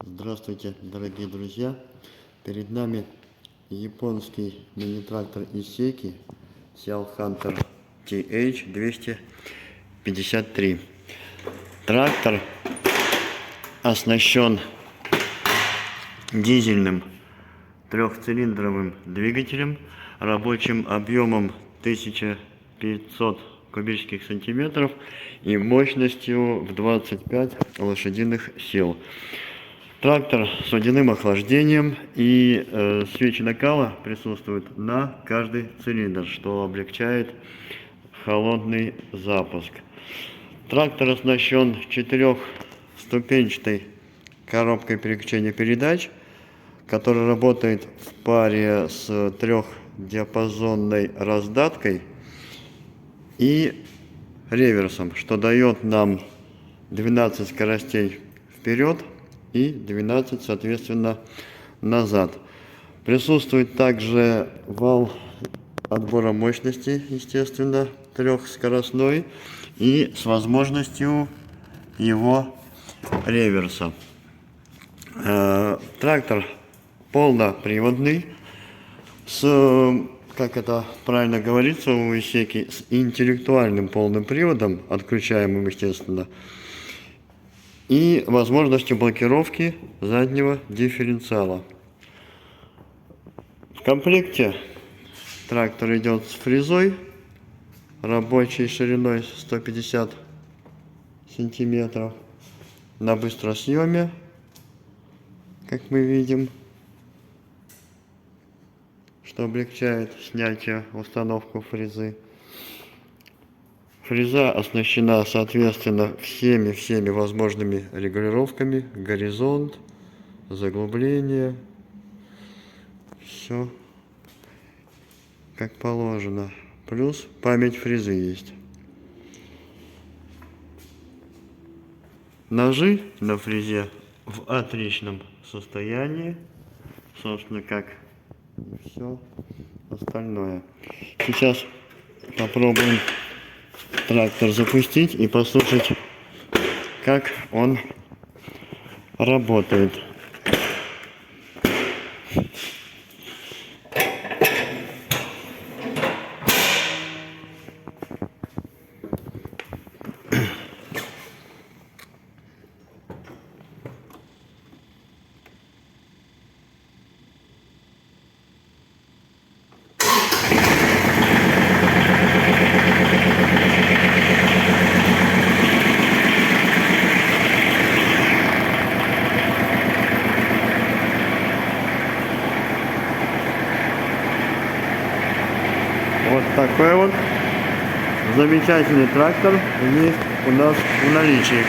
Здравствуйте, дорогие друзья! Перед нами японский мини-трактор Исеки Seal Hunter TH253. Трактор оснащен дизельным трехцилиндровым двигателем рабочим объемом 1500 кубических сантиметров и мощностью в 25 лошадиных сил. Трактор с водяным охлаждением, и свечи накала присутствуют на каждый цилиндр, что облегчает холодный запуск. Трактор оснащен четырехступенчатой коробкой переключения передач, которая работает в паре с трехдиапазонной раздаткой и реверсом, что дает нам 12 скоростей вперед и 12, соответственно, назад. Присутствует также вал отбора мощности, естественно, трехскоростной и с возможностью его реверса. Трактор полноприводный, как это правильно говорится у Исеки, с интеллектуальным полным приводом, отключаемым, естественно, и возможностью блокировки заднего дифференциала. В комплекте трактор идет с фрезой рабочей шириной 150 сантиметров на быстросъеме, как мы видим, что облегчает снятие, установку фрезы. Фреза оснащена, соответственно, всеми возможными регулировками: горизонт, заглубление, все как положено. Плюс память фрезы есть. Ножи на фрезе в отличном состоянии, собственно, как все остальное. Сейчас попробуем трактор запустить и послушать, как он работает. Вот такой вот замечательный трактор есть у нас в наличии.